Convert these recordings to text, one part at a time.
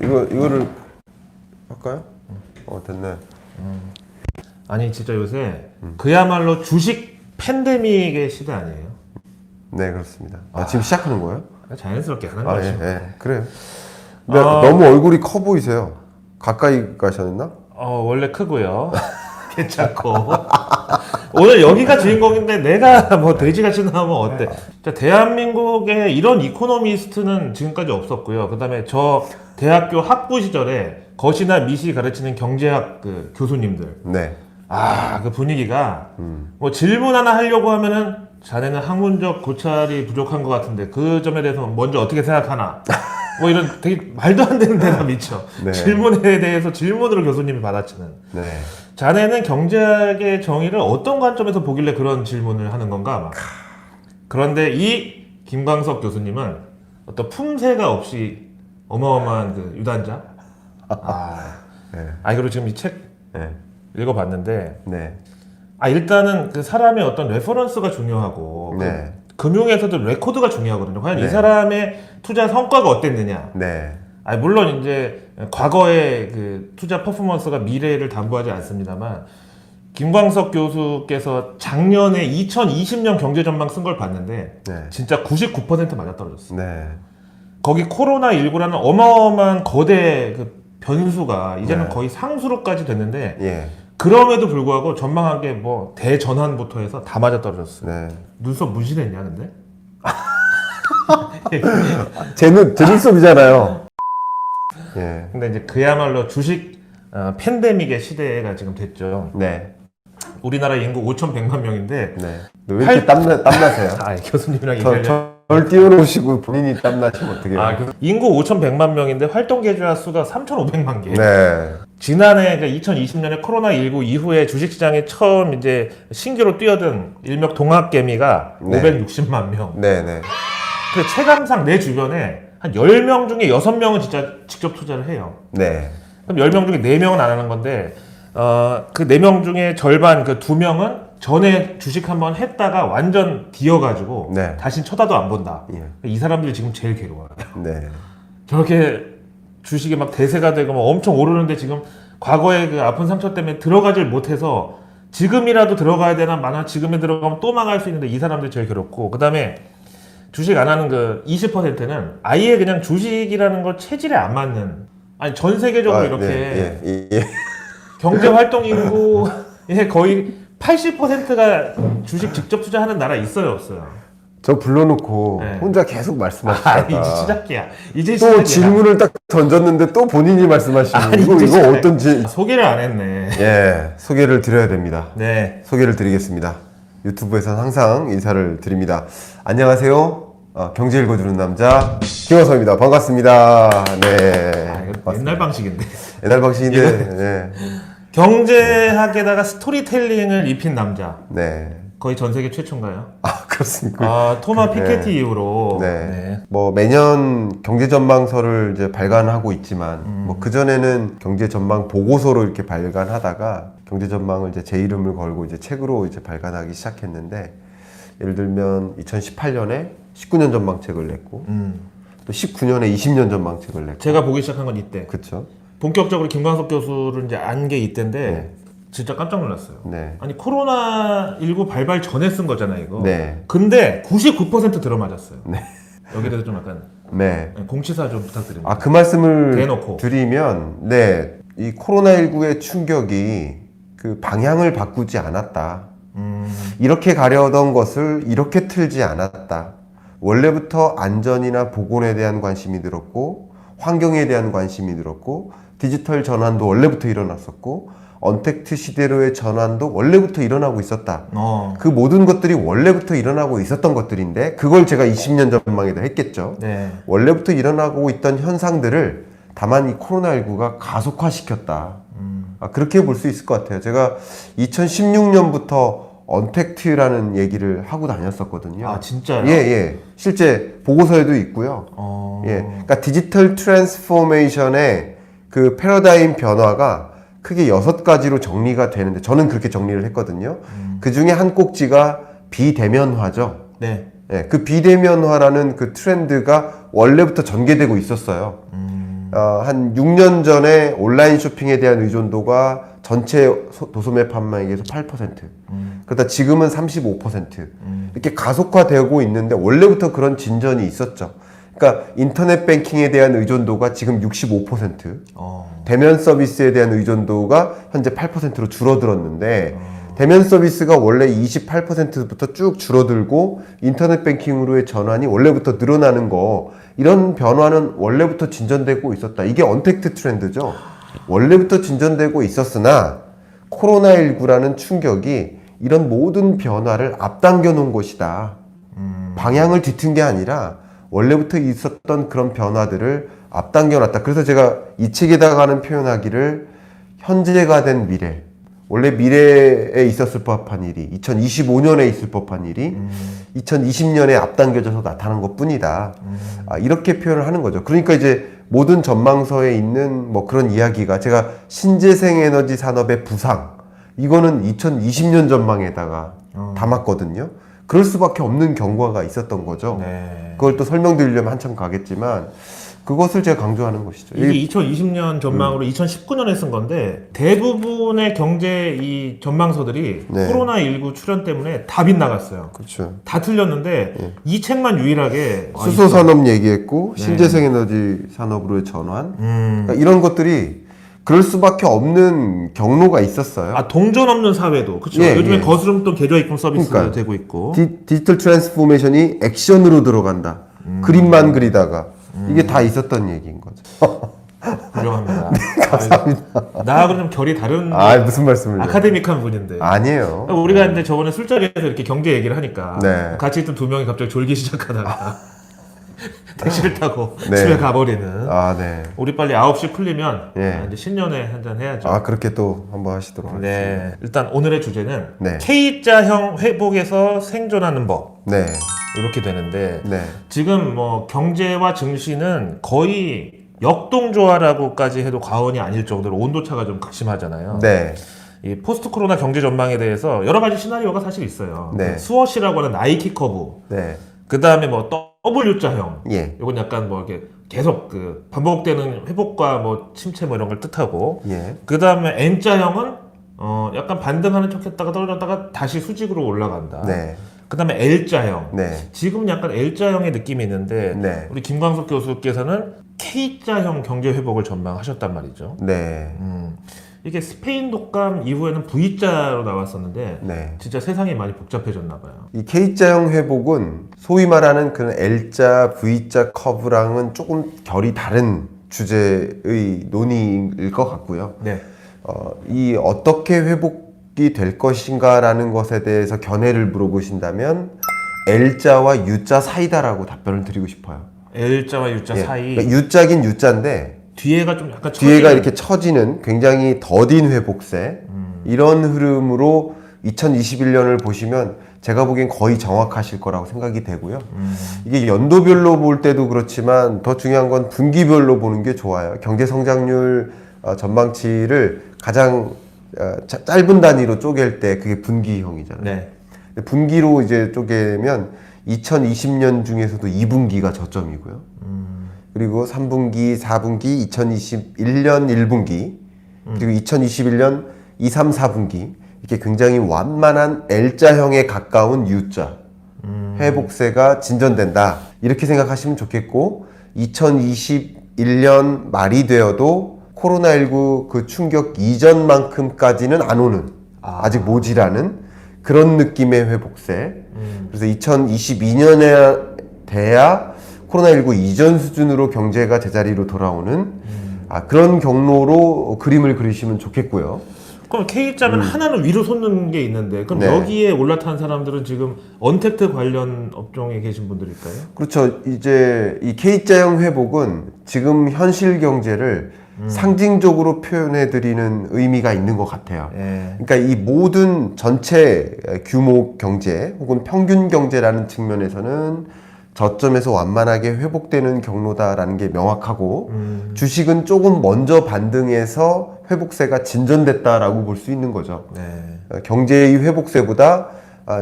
이거를 할까요? 됐네. 아니 진짜 요새 그야말로 주식 팬데믹의 시대 아니에요? 네, 그렇습니다. 지금 시작하는 거예요? 자연스럽게 하는 예, 거죠. 예, 그래요. 근데 너무 얼굴이 커 보이세요. 가까이 가셨나? 원래 크고요. 괜찮고. 오늘 여기가 주인공인데 내가 뭐 돼지같이 나오면 어때? 자, 대한민국에 이런 이코노미스트는 지금까지 없었고요. 그 다음에 저 대학교 학부 시절에 거시나 미시 가르치는 경제학 그 교수님들. 네. 그 분위기가 뭐 질문 하나 하려고 하면은 자네는 학문적 고찰이 부족한 것 같은데 그 점에 대해서 먼저 어떻게 생각하나? 뭐 이런 되게 말도 안 되는 대답이 있죠. 네. 질문에 대해서 질문으로 교수님이 받아치는. 네. 자네는 경제학의 정의를 어떤 관점에서 보길래 그런 질문을 하는 건가? 막. 그런데 이 김광석 교수님은 어떤 품새가 없이 어마어마한 그 유단자. 네. 그리고 지금 이 책 네. 읽어봤는데, 네. 일단은 그 사람의 어떤 레퍼런스가 중요하고, 네. 금융에서도 레코드가 중요하거든요. 과연 네. 이 사람의 투자 성과가 어땠느냐. 네. 물론 이제 과거의 그 투자 퍼포먼스가 미래를 담보하지 않습니다만, 김광석 교수께서 작년에 2020년 경제 전망 쓴 걸 봤는데, 네. 진짜 99% 맞아떨어졌어요. 네. 거기 코로나19라는 어마어마한 거대 그 변수가 이제는 네. 거의 상수로까지 됐는데, 예. 그럼에도 불구하고 전망한 게 뭐 대전환부터 해서 다 맞아떨어졌어요. 네. 눈썹 문신했냐 근데? 제 눈썹이잖아요. 예. 근데 이제 그야말로 주식 팬데믹의 시대가 지금 됐죠. 네. 우리나라 인구 5,100만 명인데 네. 왜 이렇게 땀나세요? 교수님이랑 얘기하려 절 띄워놓으시고 본인이 땀나시면 어떡해요? 인구 5,100만 명인데 활동 계좌 수가 3,500만 개. 네. 지난해 2020년에 코로나19 이후에 주식시장에 처음 이제 신규로 뛰어든 일명 동학개미가 네. 560만 명. 네네. 그 체감상 내 주변에 한 10명 중에 6명은 진짜 직접 투자를 해요. 네. 그럼 10명 중에 4명은 안 하는 건데, 그 4명 중에 절반, 그 2명은 전에 주식 한번 했다가 완전 뒤어가지고, 네. 다신 쳐다도 안 본다. 예. 이 사람들이 지금 제일 괴로워요. 네. 저렇게 주식이 막 대세가 되고 막 엄청 오르는데 지금 과거의 그 아픈 상처 때문에 들어가질 못해서 지금이라도 들어가야 되나 마나 지금에 들어가면 또 망할 수 있는데 이 사람들이 제일 괴롭고, 그 다음에 주식 안 하는 그 20%는 아예 그냥 주식이라는 걸 체질에 안 맞는, 아니 전 세계적으로 이렇게 네. 예. 경제 활동 인구의 거의 80%가 주식 직접 투자하는 나라 있어요 없어요? 저 불러놓고 네. 혼자 계속 말씀하시다가 이제 시작이야. 이제 또 시작이야. 질문을 딱 던졌는데 또 본인이 말씀하시는 이제 이거 시작. 어떤지 소개를 안 했네. 예, 소개를 드려야 됩니다. 네. 소개를 드리겠습니다. 유튜브에서는 항상 인사를 드립니다. 안녕하세요. 경제 읽어주는 남자 김광석입니다. 반갑습니다. 네. 이거 옛날 방식인데. 옛날 방식인데. 네. 경제학에다가 스토리텔링을 입힌 남자. 네. 거의 전 세계 최초인가요? 그렇습니까? 토마 피케티 이후로. 네. 뭐 매년 경제 전망서를 이제 발간하고 있지만 뭐 그전에는 경제 전망 보고서로 이렇게 발간하다가 경제 전망을 이제 제 이름을 걸고 이제 책으로 이제 발간하기 시작했는데, 예를 들면 2018년에 19년 전망책을 냈고 또 19년에 20년 전망책을 냈고. 제가 보기 시작한 건 이때. 그렇죠. 본격적으로 김광석 교수를 이제 안 게 이때인데 네. 진짜 깜짝 놀랐어요. 네. 아니 코로나19 발발 전에 쓴 거잖아요 이거. 네. 근데 99% 들어맞았어요. 네. 여기에 대해서 좀 약간 네. 공치사 좀 부탁드립니다. 그 말씀을 대놓고. 드리면, 네, 이 코로나19의 충격이 그 방향을 바꾸지 않았다. 이렇게 가려던 것을 이렇게 틀지 않았다. 원래부터 안전이나 보건에 대한 관심이 들었고, 환경에 대한 관심이 들었고, 디지털 전환도 원래부터 일어났었고, 언택트 시대로의 전환도 원래부터 일어나고 있었다. 그 모든 것들이 원래부터 일어나고 있었던 것들인데, 그걸 제가 20년 전망에도 했겠죠. 네. 원래부터 일어나고 있던 현상들을 다만 이 코로나19가 가속화시켰다. 그렇게 볼 수 있을 것 같아요. 제가 2016년부터 언택트라는 얘기를 하고 다녔었거든요. 진짜요? 예. 실제 보고서에도 있고요. 예. 그러니까 디지털 트랜스포메이션의 그 패러다임 변화가 크게 6가지로 정리가 되는데, 저는 그렇게 정리를 했거든요. 그 중에 한 꼭지가 비대면화죠. 네. 예, 그 비대면화라는 그 트렌드가 원래부터 전개되고 있었어요. 한 6년 전에 온라인 쇼핑에 대한 의존도가 전체 도소매 판매액에서 8%. 그러다 지금은 35%. 이렇게 가속화되고 있는데 원래부터 그런 진전이 있었죠. 그러니까 인터넷 뱅킹에 대한 의존도가 지금 65%. 대면 서비스에 대한 의존도가 현재 8%로 줄어들었는데 대면 서비스가 원래 28%부터 쭉 줄어들고 인터넷 뱅킹으로의 전환이 원래부터 늘어나는 거, 이런 변화는 원래부터 진전되고 있었다. 이게 언택트 트렌드죠. 원래부터 진전되고 있었으나 코로나19라는 충격이 이런 모든 변화를 앞당겨 놓은 것이다. 방향을 뒤튼 게 아니라 원래부터 있었던 그런 변화들을 앞당겨 놨다. 그래서 제가 이 책에다가 하는 표현하기를 현재가 된 미래, 원래 미래에 있었을 법한 일이 2025년에 있을 법한 일이 2020년에 앞당겨져서 나타난 것 뿐이다. 이렇게 표현을 하는 거죠. 그러니까 이제 모든 전망서에 있는 뭐 그런 이야기가, 제가 신재생 에너지 산업의 부상, 이거는 2020년 전망에다가 담았거든요. 그럴 수밖에 없는 경과가 있었던 거죠. 네. 그걸 또 설명드리려면 한참 가겠지만 그것을 제가 강조하는 것이죠. 이게 2020년 전망으로 2019년에 쓴 건데 대부분의 경제 이 전망서들이 네. 코로나19 출현 때문에 다 빗나갔어요. 그렇죠. 다 틀렸는데 이 책만 유일하게 수소 산업 얘기했고 네. 신재생 에너지 산업으로의 전환, 그러니까 이런 것들이 그럴 수밖에 없는 경로가 있었어요. 동전 없는 사회도 그렇죠. 예, 요즘에 예. 거스름돈 계좌입금 서비스가 그러니까 되고 있고 디지털 트랜스포메이션이 액션으로 들어간다. 그림만 그리다가 이게 다 있었던 얘기인 거죠. 훌륭합니다. 감사합니다. 나하고는 좀 결이 다른 무슨 말씀을. 아카데믹한 분인데. 아니에요. 우리가 근데 저번에 술자리에서 이렇게 경제 얘기를 하니까 네. 같이 있던 두 명이 갑자기 졸기 시작하다가 택시를 타고 네. 집에 가버리는. 네. 우리 빨리 9시 풀리면 예. 이제 신년에 한잔 해야죠. 그렇게 또 한번 하시도록 하겠습니다. 네. 일단 오늘의 주제는 네. K자형 회복에서 생존하는 법. 네. 이렇게 되는데 네. 지금 뭐 경제와 증시는 거의 역동조화라고까지 해도 과언이 아닐 정도로 온도차가 좀 극심하잖아요. 네. 이 포스트 코로나 경제 전망에 대해서 여러 가지 시나리오가 사실 있어요. 네. 스워시라고 하는 나이키 커브. 네. 그 다음에 뭐 W자형. 예. 이건 약간 뭐 이렇게 계속 그 반복되는 회복과 뭐 침체 뭐 이런 걸 뜻하고. 예. 그 다음에 N자형은 약간 반등하는 척했다가 떨어졌다가 다시 수직으로 올라간다. 네. 그 다음에 L자형. 네. 지금 약간 L자형의 느낌이 있는데 네. 우리 김광석 교수께서는 K자형 경제 회복을 전망하셨단 말이죠. 네. 이게 스페인 독감 이후에는 V자로 나왔었는데 네. 진짜 세상이 많이 복잡해졌나 봐요. 이 K자형 회복은 소위 말하는 그런 L자, V자 커브랑은 조금 결이 다른 주제의 논의일 것 같고요. 네. 이 어떻게 회복이 될 것인가라는 것에 대해서 견해를 물어보신다면 L자와 U자 사이다라고 답변을 드리고 싶어요. L자와 U자 예. 사이. 그러니까 U자긴 U자인데 뒤에가 좀 약간 뒤에가 이렇게 처지는 굉장히 더딘 회복세, 이런 흐름으로 2021년을 보시면 제가 보기엔 거의 정확하실 거라고 생각이 되고요. 이게 연도별로 볼 때도 그렇지만 더 중요한 건 분기별로 보는 게 좋아요. 경제 성장률 전망치를 가장 짧은 단위로 쪼갤 때 그게 분기형이잖아요. 네. 분기로 이제 쪼개면 2020년 중에서도 2분기가 저점이고요. 그리고 3분기, 4분기, 2021년 1분기, 그리고 2021년 2, 3, 4분기, 이렇게 굉장히 완만한 L자형에 가까운 U자 회복세가 진전된다, 이렇게 생각하시면 좋겠고, 2021년 말이 되어도 코로나19 그 충격 이전만큼까지는 안 오는, 아직 모자라는 그런 느낌의 회복세. 그래서 2022년에 돼야 코로나19 이전 수준으로 경제가 제자리로 돌아오는 그런 경로로 그림을 그리시면 좋겠고요. 그럼 K자면 하나는 위로 솟는 게 있는데 그럼 네. 여기에 올라탄 사람들은 지금 언택트 관련 업종에 계신 분들일까요? 그렇죠. 이제 이 K자형 회복은 지금 현실 경제를 상징적으로 표현해드리는 의미가 있는 것 같아요. 예. 그러니까 이 모든 전체 규모 경제 혹은 평균 경제라는 측면에서는 저점에서 완만하게 회복되는 경로다라는 게 명확하고, 주식은 조금 먼저 반등해서 회복세가 진전됐다라고 볼 수 있는 거죠. 네. 경제의 회복세보다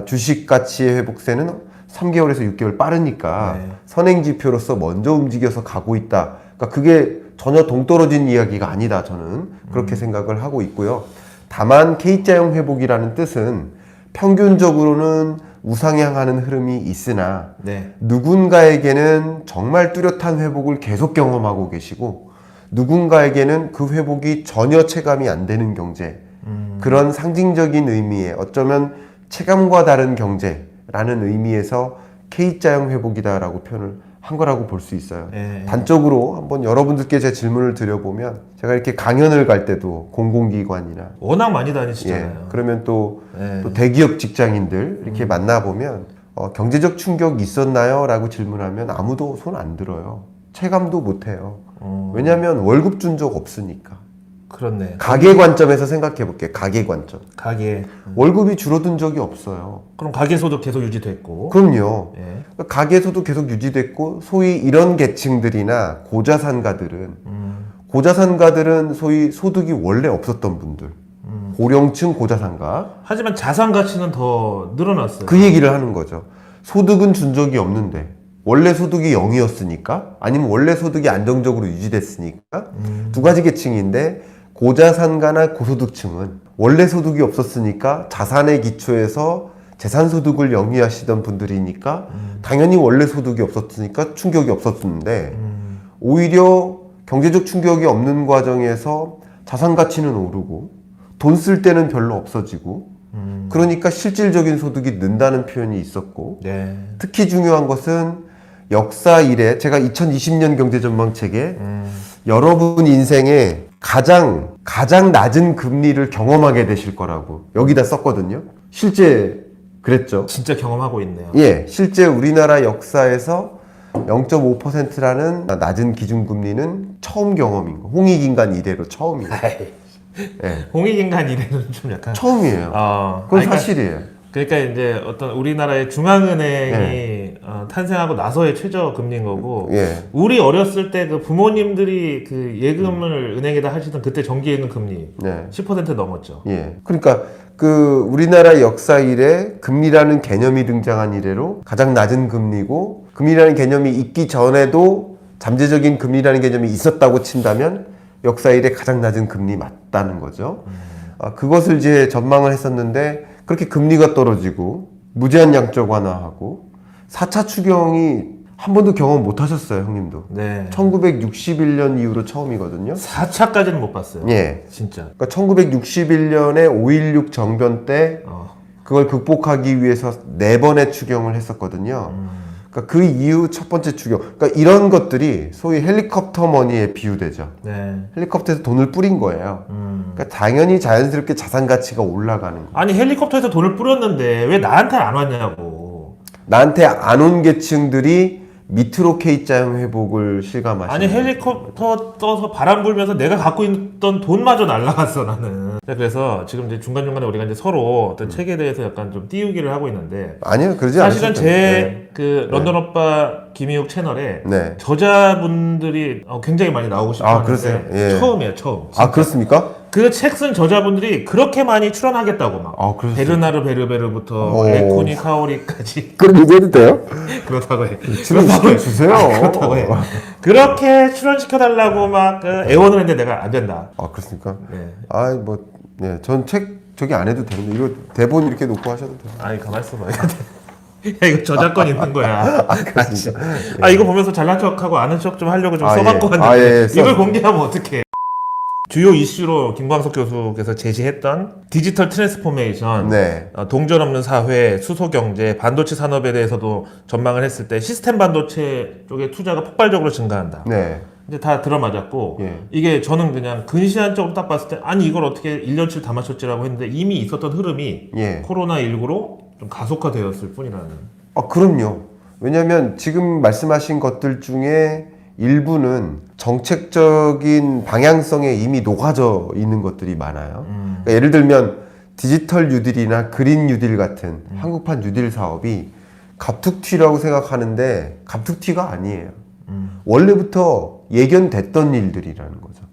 주식 가치의 회복세는 3개월에서 6개월 빠르니까 네. 선행지표로서 먼저 움직여서 가고 있다. 그러니까 그게 전혀 동떨어진 이야기가 아니다. 저는 그렇게 생각을 하고 있고요. 다만 K자형 회복이라는 뜻은 평균적으로는 우상향하는 흐름이 있으나 네. 누군가에게는 정말 뚜렷한 회복을 계속 경험하고 계시고 누군가에게는 그 회복이 전혀 체감이 안 되는 경제, 그런 상징적인 의미의 어쩌면 체감과 다른 경제라는 의미에서 K자형 회복이다라고 표현을 한 거라고 볼 수 있어요. 예. 단적으로 한번 여러분들께 제 질문을 드려보면 제가 이렇게 강연을 갈 때도 공공기관이나 워낙 많이 다니시잖아요. 그러면 또 예. 대기업 직장인들 이렇게 만나보면 경제적 충격이 있었나요? 라고 질문하면 아무도 손 안 들어요. 체감도 못 해요. 왜냐하면 월급 준 적 없으니까. 그렇네. 가계 관점에서 생각해 볼게요. 가계 관점. 가게. 월급이 줄어든 적이 없어요. 그럼 가계 소득 계속 유지됐고. 그럼요. 예. 가계소도 계속 유지됐고 소위 이런 계층들이나 고자산가들은 소위 소득이 원래 없었던 분들. 고령층 고자산가. 하지만 자산 가치는 더 늘어났어요. 그 얘기를 하는 거죠. 소득은 준 적이 없는데 원래 소득이 0이었으니까 아니면 원래 소득이 안정적으로 유지됐으니까 두 가지 계층인데 고자산가나 고소득층은 원래 소득이 없었으니까 자산의 기초에서 재산소득을 영위하시던 분들이니까 당연히 원래 소득이 없었으니까 충격이 없었는데 오히려 경제적 충격이 없는 과정에서 자산 가치는 오르고 돈 쓸 때는 별로 없어지고 그러니까 실질적인 소득이 는다는 표현이 있었고 네. 특히 중요한 것은 역사 이래 제가 2020년 경제전망책에 여러분 인생에 가장 낮은 금리를 경험하게 되실 거라고 여기다 썼거든요. 실제 그랬죠. 진짜 경험하고 있네요. 예, 실제 우리나라 역사에서 0.5%라는 낮은 기준금리는 처음 경험인 거. 홍익인간 이래로 처음이에요. 예, 홍익인간 이래는 좀 약간. 처음이에요. 그건 아니, 그러니까 사실이에요. 그러니까 이제 어떤 우리나라의 중앙은행이 탄생하고 나서의 최저 금리인 거고 예, 우리 어렸을 때 그 부모님들이 그 예금을 은행에다 하시던 그때 정기예금 금리 네, 10% 넘었죠. 예. 그러니까 그 우리나라 역사 이래 금리라는 개념이 등장한 이래로 가장 낮은 금리고 금리라는 개념이 있기 전에도 잠재적인 금리라는 개념이 있었다고 친다면 역사 이래 가장 낮은 금리 맞다는 거죠. 그것을 이제 전망을 했었는데 그렇게 금리가 떨어지고 무제한 양적 완화하고 4차 추경이 한 번도 경험 못 하셨어요, 형님도. 네. 1961년 이후로 처음이거든요. 4차까지는 못 봤어요. 예. 진짜. 그러니까 1961년에 5.16 정변 때 그걸 극복하기 위해서 4번의 추경을 했었거든요. 그러니까 그 이후 첫 번째 추경. 그러니까 이런 것들이 소위 헬리콥터 머니에 비유되죠. 네. 헬리콥터에서 돈을 뿌린 거예요. 그러니까 당연히 자연스럽게 자산 가치가 올라가는 거예요. 아니 헬리콥터에서 돈을 뿌렸는데 왜 나한테 안 왔냐고. 나한테 안 온 계층들이 밑으로 K자형 회복을 실감하시는 아니 헬리콥터 떠서 바람 불면서 내가 갖고 있던 돈마저 날라갔어 나는. 그래서 지금 이제 중간중간에 우리가 이제 서로 어떤 책에 대해서 약간 좀 띄우기를 하고 있는데 아니요, 그러지 사실은 않으셨죠. 제 그 런던 오빠 김희욱 채널에 네. 저자분들이 굉장히 많이 나오고 싶어 하는데 그러세요? 예. 처음이에요 처음. 아, 그렇습니까? 그 책 쓴 저자분들이 그렇게 많이 출연하겠다고 막 그러셨어요? 베르나르 베르베르부터 에코니 카오리까지 그럼 얘기해도 돼요? 그렇다고 해. 출연시켜주세요. 그렇다고 해. 그렇게 출연시켜달라고 막 애원을 했는데 내가 안 된다. 아, 그렇습니까? 네. 네, 전 책 저기 안 해도 되는데 이거 대본 이렇게 놓고 하셔도 돼요. 아니 가만 있어봐. 야, 이거 저작권 있는 거야. 그렇습니까? 이거 보면서 잘난 척하고 아는 척 좀 하려고 좀 아, 써갖고 예. 왔는데 예, 이걸 공개하면 어떡해. 주요 이슈로 김광석 교수께서 제시했던 디지털 트랜스포메이션, 네. 동전 없는 사회, 수소 경제, 반도체 산업에 대해서도 전망을 했을 때 시스템 반도체 쪽에 투자가 폭발적으로 증가한다. 네. 이제 다 들어맞았고 예. 이게 저는 그냥 근시안적으로 딱 봤을 때 아니 이걸 어떻게 1년치를 다 맞췄지라고 했는데 이미 있었던 흐름이 예. 코로나19로 좀 가속화되었을 뿐이라는. 그럼요. 왜냐하면 지금 말씀하신 것들 중에 일부는 정책적인 방향성에 이미 녹아져 있는 것들이 많아요. 그러니까 예를 들면 디지털 뉴딜이나 그린 뉴딜 같은 한국판 뉴딜 사업이 갑툭튀라고 생각하는데 갑툭튀가 아니에요. 원래부터 예견됐던 일들이라는 거죠.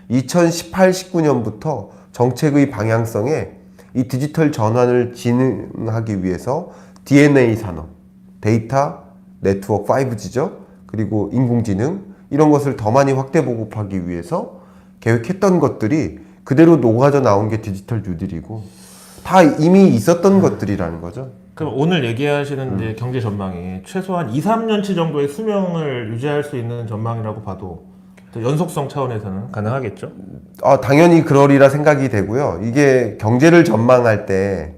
2018, 19년부터 정책의 방향성에 이 디지털 전환을 진행하기 위해서 DNA 산업, 데이터, 네트워크 5G죠. 그리고 인공지능 이런 것을 더 많이 확대 보급하기 위해서 계획했던 것들이 그대로 녹아져 나온 게 디지털 뉴딜이고 다 이미 있었던 것들이라는 거죠. 그럼 오늘 얘기하시는 이제 경제 전망이 최소한 2, 3년치 정도의 수명을 유지할 수 있는 전망이라고 봐도 또 연속성 차원에서는 가능하겠죠? 당연히 그러리라 생각이 되고요. 이게 경제를 전망할 때